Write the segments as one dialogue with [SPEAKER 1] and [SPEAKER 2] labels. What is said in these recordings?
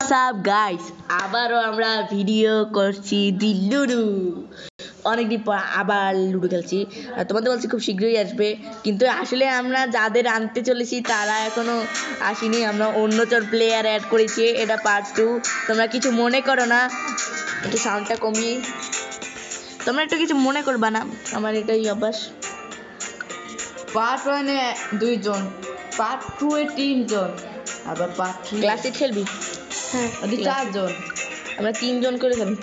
[SPEAKER 1] WhatsApp guys, আবারও আমরা video করছি দি লুডো। অনেকদিন পর আবার লুডো খেলছি আর তোমাদের বলছি খুব শীঘ্রই আসবে, কিন্তু আসলে আমরা যাদের আনতে চলেছি তারা এখনো আসেনি। আমরা অন্য প্লেয়ার অ্যাড করেছি, এটা পার্ট 2। তোমরা কিছু মনে করো না, একটু সাউন্ডটা কমিয়ে, তোমরা একটু কিছু মনে করবা না, আমার এটাই অভ্যাস।
[SPEAKER 2] পার্ট 1 এ 2 জন, পার্ট 2 এ 3 জন, আবার পার্ট 3
[SPEAKER 1] ক্লাসিক খেলবি?
[SPEAKER 2] হ্যাঁ, 4 জন।
[SPEAKER 1] আমরা 3 জন করে খেলি।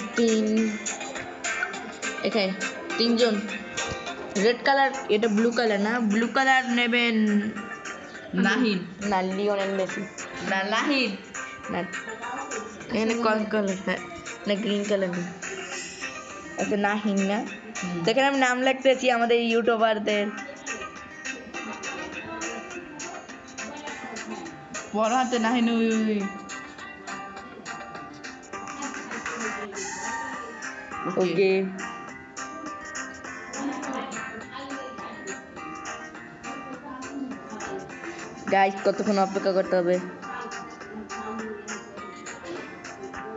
[SPEAKER 1] এখানে 3 জন। রেড কালার, এটা ব্লু কালার না? ব্লু কালার নেবেন
[SPEAKER 2] নাহিদ
[SPEAKER 1] না লিওনেল মেসি?
[SPEAKER 2] না নাহিদ
[SPEAKER 1] না, এখানে কোন কালার? হ্যাঁ না, গ্রিন কালার নেই। আচ্ছা নাহিন না, দেখেন আমি নাম লিখতেছি আমাদের ইউটিউবারদের।
[SPEAKER 2] পড়াতে নাহিদ
[SPEAKER 1] ওকে গাইস, কতক্ষণ অপেক্ষা করতে হবে?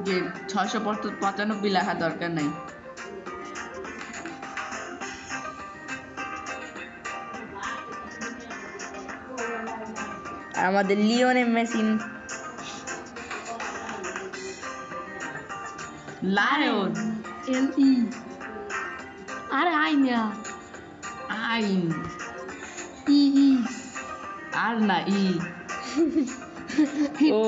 [SPEAKER 2] যে 695 লেখা দরকার নাই।
[SPEAKER 1] আমাদের লিওনেল মেসি,
[SPEAKER 2] লায়ন
[SPEAKER 3] LE আরে আইনা
[SPEAKER 2] আইন
[SPEAKER 3] EE
[SPEAKER 2] আর না ই
[SPEAKER 1] ও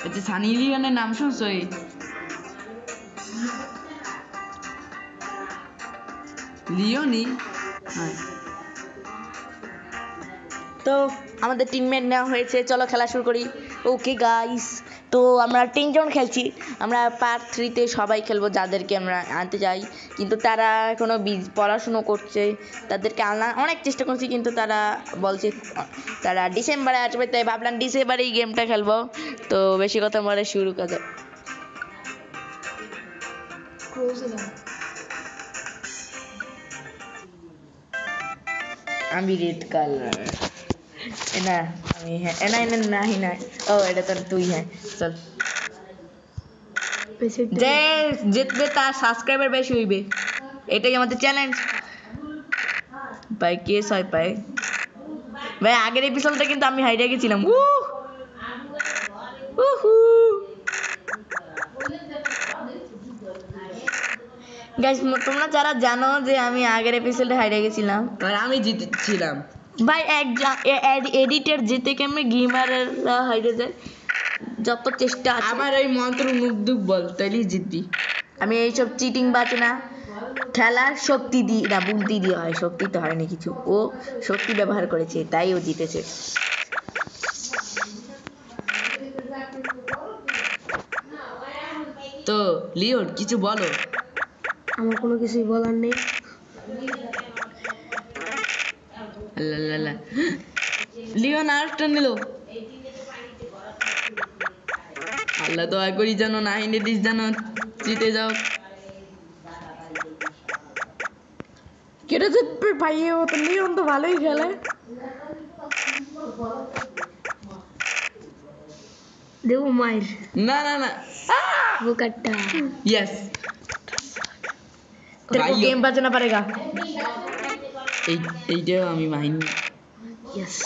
[SPEAKER 2] এটা সানি লিওনের নাম শুনছই? লিওনি। হ্যাঁ,
[SPEAKER 1] তো আমাদের টিমমেট নেওয়া হয়েছে, চলো খেলা শুরু করি। ওকে গাইস, তো আমরা 3 জন খেলছি। আমরা পার্ট 3-তে সবাই খেলবো যাদেরকে আমরা আনতে চাই, কিন্তু তারা এখনো পড়াশুনো করছে। তাদেরকে আনা অনেক চেষ্টা করছি, কিন্তু তারা বলছে তারা ডিসেম্বরে আসবে, তাই ভাবলাম ডিসেম্বরে এই গেমটা খেলবো। তো বেশি কথা বলে শুরু করা যাক। আমি রেড কালার, না আমি, হ্যাঁ না না নাহি না, ও এটা তো তুই। হ্যাঁ চল, যে জিতবে তার সাবস্ক্রাইবার বেশি হইবে, এটাই আমাদের চ্যালেঞ্জ। ভাই কে 6 পায়? ভাই আগের এপিসোডটা কিন্তু আমি হাইরে গেছিলাম। গাইস, তোমরা যারা জানো যে আমি আগের এপিসোডে হাইরে গেছিলাম,
[SPEAKER 2] আর আমি জিতেছিলাম।
[SPEAKER 1] ভাই এডিটের যেতে কেমনে গেমাররা হাইরে যায়, যত চেষ্টা আছে।
[SPEAKER 2] আমার এই মন্ত্র মুগ্ধ বল, তাইলেই জিতবি।
[SPEAKER 1] আমি এইসব চিটিং বাজে না, খেলার শক্তি দিয়ে না, বুদ্ধি দিয়ে হয়, শক্তি তো হয়নি কিছু। ও শক্তি ব্যবহার করেছে, তাই ও জিতেছে।
[SPEAKER 2] তো লিওন কিছু বলো।
[SPEAKER 3] আমার কোনো কিছুই বলার নেই।
[SPEAKER 2] আল্লাহ, লিওন আরেকটা নিল। আল্লাহ দয়া করি যেন নাহিনে দিস, যেন জিতে যাও।
[SPEAKER 3] কেটে জিতবে ভাই, ও তো লিওন তো ভালোই খেলে। দেবো মায়ের
[SPEAKER 2] না না না,
[SPEAKER 3] বোকাটটা।
[SPEAKER 2] ইয়েস।
[SPEAKER 1] तेरे को गेम बजना पड़ेगा।
[SPEAKER 2] এইটাও আমি মাইনি।
[SPEAKER 3] ইয়েস।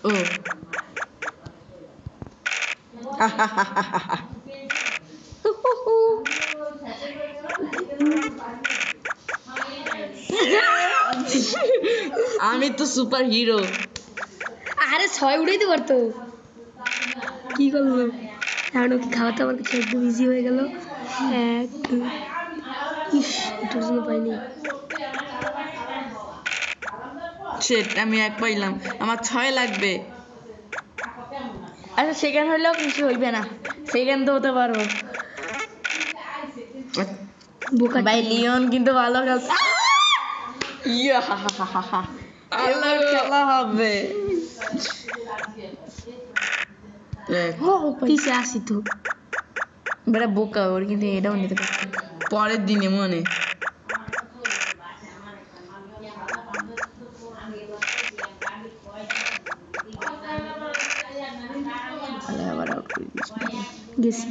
[SPEAKER 2] ও আমি তো সুপার হিরো।
[SPEAKER 3] আরে 6 উড়াইতে পারতো, কি করলো? কারণ ওকে খাওয়াতে আমার কাছে একদম ইজি হয়ে গেল। এক ইস, এটার জন্য পাইনি।
[SPEAKER 2] সেট আমি 1 পাইলাম, আমার 6 লাগবে।
[SPEAKER 1] আচ্ছা সেকেন্ড হইলেও কিছু হইবে না, সেকেন্ড তো হতে পারবো।
[SPEAKER 3] বোকা
[SPEAKER 1] ভাই লিওন কিন্তু ভালো খেলছে।
[SPEAKER 2] ইয়া এবার খেলা হবে।
[SPEAKER 3] পিছে আসি তো।
[SPEAKER 1] বেটা বোকা, ওর কিন্তু এটাও নিতে পারে।
[SPEAKER 2] পরের দিনে মনে
[SPEAKER 3] গেছি।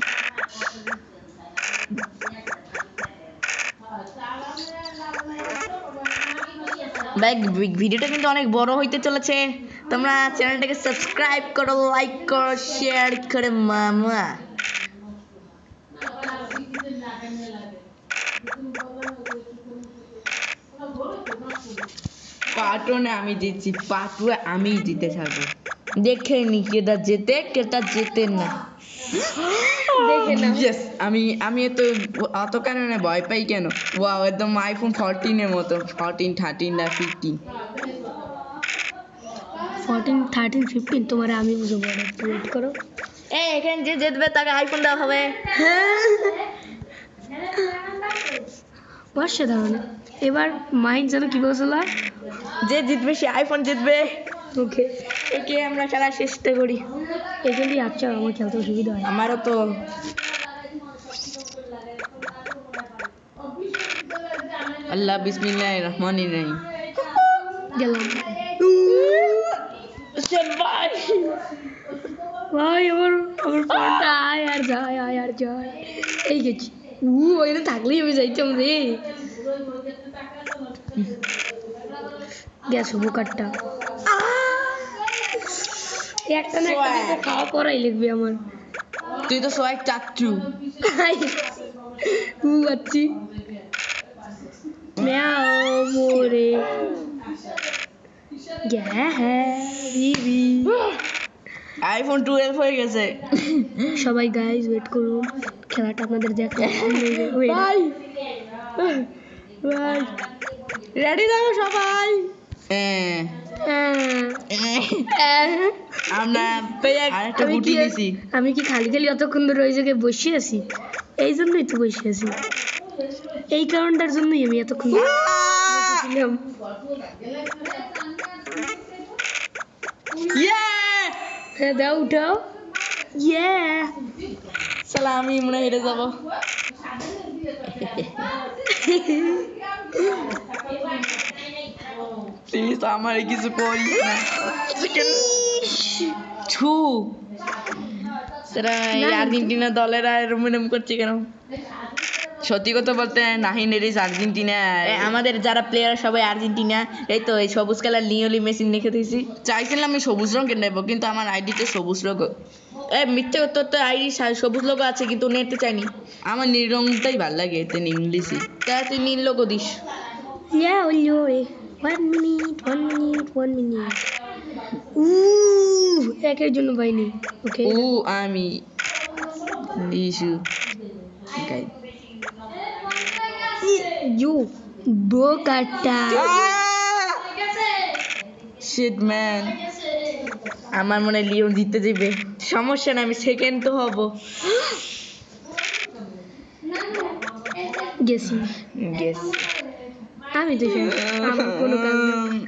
[SPEAKER 1] ভাই ভিডিওটা কিন্তু অনেক বড় হইতে চলেছে, তোমরা চ্যানেলটাকে সাবস্ক্রাইব করো, লাইক করো, শেয়ার করে মামা।
[SPEAKER 2] পার্ট 1 আমি জিতছি, পার্ট 2 আমি জিতে থাকবো।
[SPEAKER 1] দেখে নি কেটা জেতে কেটা জেতে না।
[SPEAKER 3] দেখে নাও।
[SPEAKER 2] Yes, আমি এত অত কারণে ভয় পাই কেন? ওয়াও, একদম আইফোন 14 এর মতো, 14 13 না 15।
[SPEAKER 3] 14 13 15 তোমার আমি বুঝবো না, একটু ওয়েট করো।
[SPEAKER 1] এখানে যে জিতবে তাকে আইফোন দেওয়া হবে।
[SPEAKER 3] বসে দাও না। এবার মাইন্ড যেন কি বলছিল?
[SPEAKER 1] যে জিতবে সে আইফোন জিতবে।
[SPEAKER 3] ওকে,
[SPEAKER 1] একে আমরা খেলার চেষ্টা করি।
[SPEAKER 3] এখান দিয়ে আচ্ছা আমার খেলতে সুবিধা হয়।
[SPEAKER 1] আমারও তো।
[SPEAKER 2] আল্লাহ বিসমিল্লাহির রহমানির রহিম।
[SPEAKER 3] গেলাম
[SPEAKER 1] ভাই
[SPEAKER 3] ভাই, আমার ফোনটা আয় আর যায়, আয় আর যায়। এই গেছি। ওইখানে থাকলেই আমি যাইতাম রে। গ্যাস বোকারটা একটা না একটা তো খাওয়া পড়াই লিখবে আমার।
[SPEAKER 2] তুই তো সোয়াক চাচ্ছু।
[SPEAKER 3] আচ্ছি ম্যাও মোরে বিবি।
[SPEAKER 2] আইফোন 12 হয়ে গেছে।
[SPEAKER 3] সবাই গাইজ ওয়েট করুন, খেলাটা আপনাদের দেখতে
[SPEAKER 1] ভাই ভাই রেডি থাকো সবাই।
[SPEAKER 2] আমরা আরেকটা গুটি দিছি।
[SPEAKER 3] আমি কি খালি খালি অতক্ষণ ধরে ওই জায়গায় বসে আছি? এই জন্যই তো বসে আছি, এই কারণটার জন্যই আমি এতক্ষণ ধরে বসেছিলাম। হ্যাঁ দাও উঠাও।
[SPEAKER 1] সালা আমি মনে হেরে যাব।
[SPEAKER 2] প্লিজ আমার কিছু করিস না।
[SPEAKER 1] ছু এই আর্জেন্টিনা দলেরা এরম এরম করছে কেন?
[SPEAKER 2] সত্যি কথা বলতে নাহিন এরিস আর্জেন্টিনা।
[SPEAKER 1] আমাদের যারা প্লেয়ার সবাই আর্জেন্টিনা। এই তো এই সবুজ কালার লিওনেল মেসি লিখে দিয়েছি।
[SPEAKER 2] চাইছিলাম আমি সবুজ রঙের নেবো, কিন্তু আমার আইডিতে সবুজ রঙ।
[SPEAKER 1] মিথ্যে তোর তো আইডি সবুজ লোগো আছে কিন্তু নিতে চাইনি।
[SPEAKER 2] আমার নীল রঙটাই ভালো লাগে, এতে ইংলিশই।
[SPEAKER 1] তা তুই নীল লোগো দিস।
[SPEAKER 3] one minute. একের জন্য পাইনি। ওকে
[SPEAKER 2] আমি ইস্যু গাইড
[SPEAKER 3] ইউ বোকাটা।
[SPEAKER 2] Shit man.
[SPEAKER 1] আমার মনে হয় লিওন জিততে যাবে। সমস্যা না, আমি সেকেন্ড তো হব।
[SPEAKER 3] গেছি
[SPEAKER 1] গেস
[SPEAKER 3] আমি তো আমার কোনো কাজ নেই।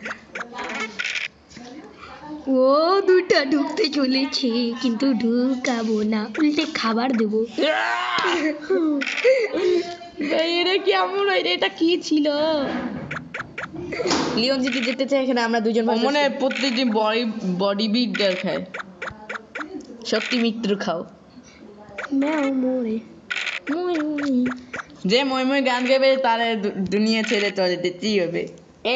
[SPEAKER 3] ও দুটা ঢুকতে চলেছে কিন্তু ঢুকাবো না, উল্টে খাবার দেবো।
[SPEAKER 1] এটা কেমন হয়? এটা কি ছিল? লিওন যদি জিততে চায় এখানে আমরা দুজন
[SPEAKER 2] মনে হয় প্রত্যেকদিন বডি বিল্ডার খায়।
[SPEAKER 1] শক্তি মৃত্যু খাও।
[SPEAKER 3] ম্যাও মোরে
[SPEAKER 2] যে মই মই গান গাবে তার দুনিয়া ছেড়ে চলে যেতেই হবে।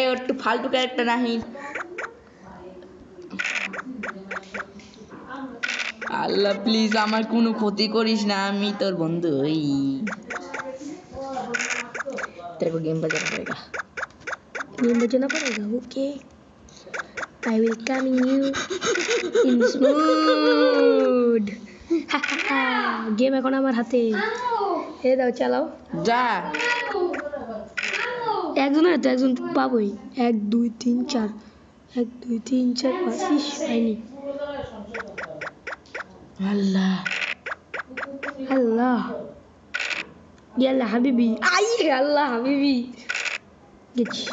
[SPEAKER 1] ওর একটু ফালতু ক্যারেক্টার নাহি।
[SPEAKER 2] আল্লাহ প্লিজ আমার কোনো ক্ষতি করিস না, আমি তোর বন্ধু।
[SPEAKER 1] तेरे को गेम बजाना पड़ेगा।
[SPEAKER 3] गेम बजाना पड़ेगा। Okay I will coming you in smooth. Game এখন আমার হাতে। এ দাও চালাও।
[SPEAKER 2] যা
[SPEAKER 3] একজনের তো একজন পাবোই। 1 2 3 4 1 2 3 4 5 ইস পাইনি।
[SPEAKER 2] আল্লাহ
[SPEAKER 3] আল্লাহ ইয়াল্লা হাবিবি। আই আল্লাহ হাবিবি গেছি।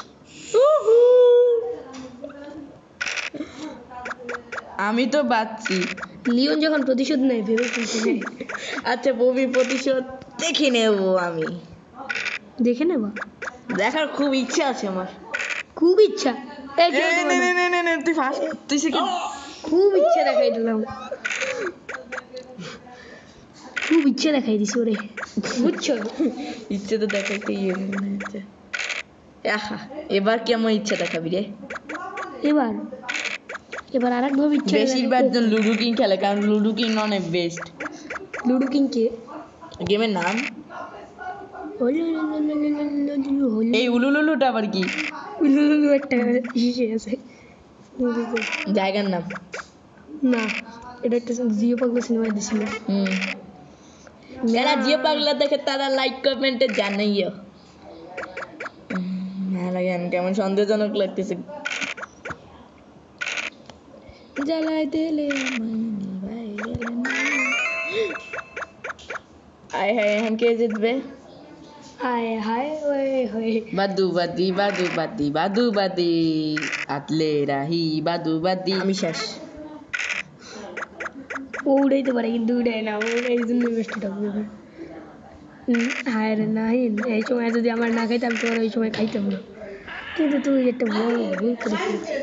[SPEAKER 2] আমি তো বাচ্চি।
[SPEAKER 3] লিওন যখন প্রতিশোধ নেয় ভেবে চিন্তে নেয়।
[SPEAKER 1] আচ্ছা ববি প্রতিশোধ দেখে নেব আমি।
[SPEAKER 3] দেখে নেব,
[SPEAKER 1] দেখার খুব ইচ্ছা আছে আমার।
[SPEAKER 3] খুব ইচ্ছা। এই
[SPEAKER 2] নে নে নে নে নে তুই ফার্স্ট, তুই সেকেন্ড।
[SPEAKER 3] খুব ইচ্ছা দেখাই দিলাম। খুব ইচ্ছে দেখাই দিছি ওরে বুঝছো
[SPEAKER 1] ইচ্ছে তো দেখাইতে ইয়ে মনে হচ্ছে। আহা, এবার কেমন ইচ্ছা দেখাবি রে?
[SPEAKER 3] এবার এবার আর একভাবে ইচ্ছে
[SPEAKER 1] বেশিরভাগ জন লুডো কিং খেলে, কারণ লুডো কিং অনেক বেস্ট।
[SPEAKER 3] লুডো কিং কে
[SPEAKER 1] গেমের নাম এই উলুলুলুটা আবার কি?
[SPEAKER 3] উলুলুলু একটা ইসে আছে
[SPEAKER 1] জায়গার নাম?
[SPEAKER 3] না এটা একটা জিও পাগলা সিনেমায় দিছিল
[SPEAKER 1] যারা জিও পাগলা দেখে তারা লাইক কমেন্টে জানাইও। ভালো গান, কেমন সন্দেহজনক লাগতেছে। জ্বালাই দিলে আয় হায়, এখন কে জিতবে?
[SPEAKER 3] হায় হায় ওয়ে হয়ে
[SPEAKER 1] বাদু বাদি বাদু বাদি বাদু বাদি আতলে রাহি বাদু বাদি। আমি শেষ।
[SPEAKER 3] ও উড়াইতে পারে কিন্তু উড়াই না, ও এই জন্য বেস্ট হবে। হায় রে নাহিন, এই সময় যদি আমার না খাইতাম তোমার ওই সময় খাইতাম না, কিন্তু তুমি একটা বড় ভুল করে ফেলেছো।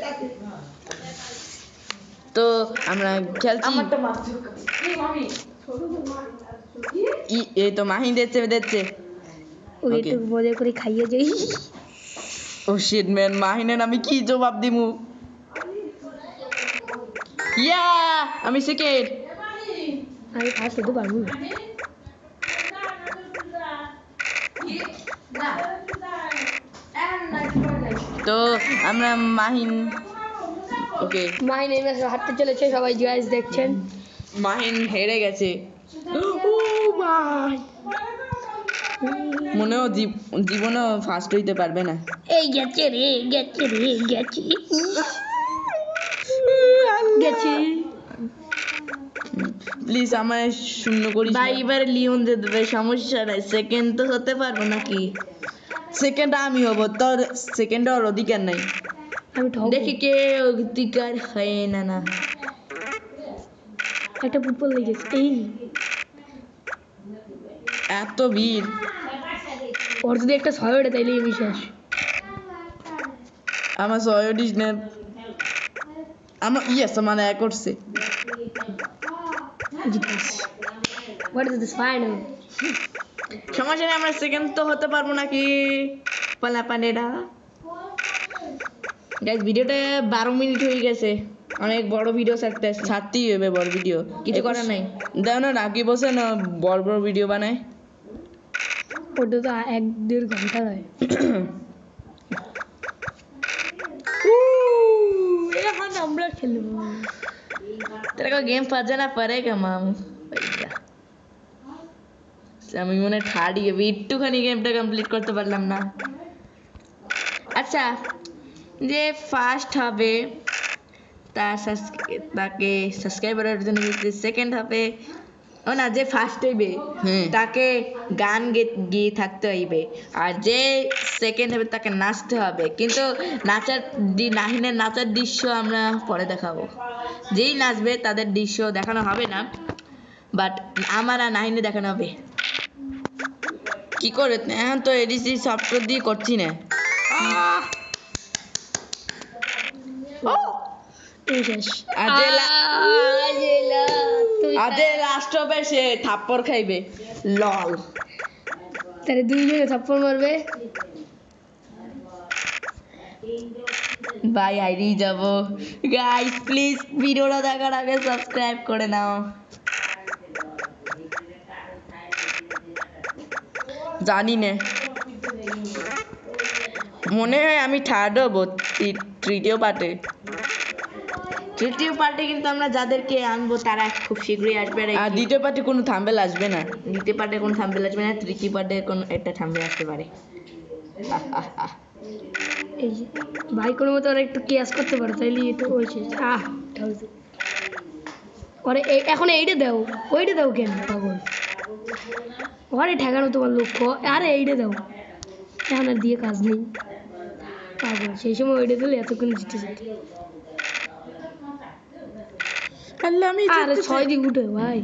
[SPEAKER 1] তো আমরা খেলছি। এই তো মাহি দিচ্ছে।
[SPEAKER 3] ওই একটু মজা করে খাইয়ে যাই।
[SPEAKER 1] ও শিট ম্যান, মাহিনের আমি কি জবাব দিমু? ইয়া, আমি সেকেন্ড।
[SPEAKER 3] আমি ফার্স্ট হতে পারবো না।
[SPEAKER 1] তো আমরা মাহিন, ওকে
[SPEAKER 3] মাহিন এই ম্যাচে হারতে চলেছে, সবাই গাইস দেখছেন।
[SPEAKER 1] মাহিন হেরে গেছে। ও ভাই, মনেও জীবনেও ফার্স্ট হইতে পারবে না।
[SPEAKER 3] এই গেছে রে গেছে
[SPEAKER 1] প্লিজ আমায় শূন্য করিস ভাই। এবার লিওন দিয়ে দেবে, সমস্যা নাই। সেকেন্ড তো হতে পারবো নাকি? সেকেন্ড আমি হব, তোর সেকেন্ড হওয়ার অধিকার নাই।
[SPEAKER 3] আমি ঠকবো।
[SPEAKER 1] দেখি কে অধিকার হয় না।
[SPEAKER 3] একটা ফুটবল লেগেছে। এই
[SPEAKER 1] এত ভিড়।
[SPEAKER 3] ওর যদি একটা 6 ওঠে তাইলে আমি শেষ।
[SPEAKER 1] আমার সয়োডিস না, আমার ইয়েস আমার এক করছে।
[SPEAKER 3] What is this final?
[SPEAKER 1] সমস্যা নেই, আমরা সেকেন্ড তো হতে পারবো নাকি? পালা পান্ডেরা গাইস, ভিডিওটা 12 মিনিট হয়ে গেছে। অনেক বড় ভিডিও ছাড়তেই হবে। বড় ভিডিও কিছু করার নাই। দেখো না, রাকি বসে না বড় ভিডিও বানায়।
[SPEAKER 3] ওটা তো 1-1.5 ঘন্টা হয়। এখন আমরা খেলবো।
[SPEAKER 1] तेरे को गेम फंसाना पड़ेगा माम। আমি মনে থার্ড গেম একটুখানি গেমটা কমপ্লিট করতে পারলাম না। আচ্ছা, যে ফার্স্ট হবে তাকে সাবস্ক্রাইবারের জন্য, সেকেন্ড হবে ও না, যে ফার্স্ট হইবে তাকে গান গিয়ে থাকতে হইবে, আর যে সেকেন্ড হবে তাকে নাচতে হবে। কিন্তু নাহিনের নাচার দৃশ্য আমরা পরে দেখাবো। যেই নাচবে তাদের দৃশ্য দেখানো হবে না, বাট আমার আর নাহিনে দেখানো হবে। কি করে এখন তো এডিসি সফটওয়্যার দিয়ে করছি না। আজে লাস্ট হবে, সে থাপ্পড় খাইবে। লল,
[SPEAKER 3] তাহলে দুইজনে থাপ্পড় মারবে।
[SPEAKER 1] বাই, হারিয়ে যাব। গাইস প্লিজ ভিডিওটা দেখার আগে সাবস্ক্রাইব করে নাও। জানি না, মনে হয় আমি থার্ড হবো তৃতীয় পার্টে। কিন্তু আমরা যাদেরকে আনবো তারা খুব শীঘ্রই আসবে। আর দ্বিতীয় পার্টে কোনো থাম্বনেল আসবে না। তৃতীয় পার্টে কোনো একটা থাম্বনেল আসতে পারে।
[SPEAKER 3] এই যে ভাই কোনো মতো ওরা একটু কেয়াস করতে পারে, তাইলে তো হয়েছে। ওরে এখন এইটা দাও, ওইটা দাও কেন পাগল? ওরে ঠেকানো তোমার লক্ষ্য, আরে এইটা দাও। এখন আর দিয়ে কাজ নেই পাগল, সেই সময় ওইটা দিলে এতক্ষণ জিতে যেত। আরে 6 দিক উঠে ভাই।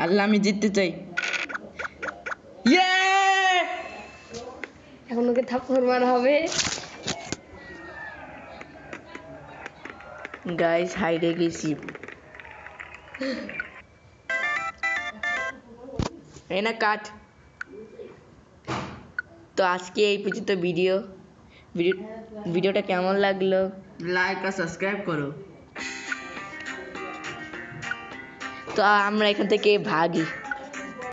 [SPEAKER 1] আল্লাহ, আমি জিততে চাই।
[SPEAKER 3] এখন ওকে থাপ্পড় মারা হবে।
[SPEAKER 1] গাইস হাইডে গেছি। এই না কাট। তো আজকে এই পর্যন্ত ভিডিওটা কেমন লাগলো?
[SPEAKER 2] লাইক আর সাবস্ক্রাইব করো।
[SPEAKER 1] তো আমরা এখান থেকে ভাগি।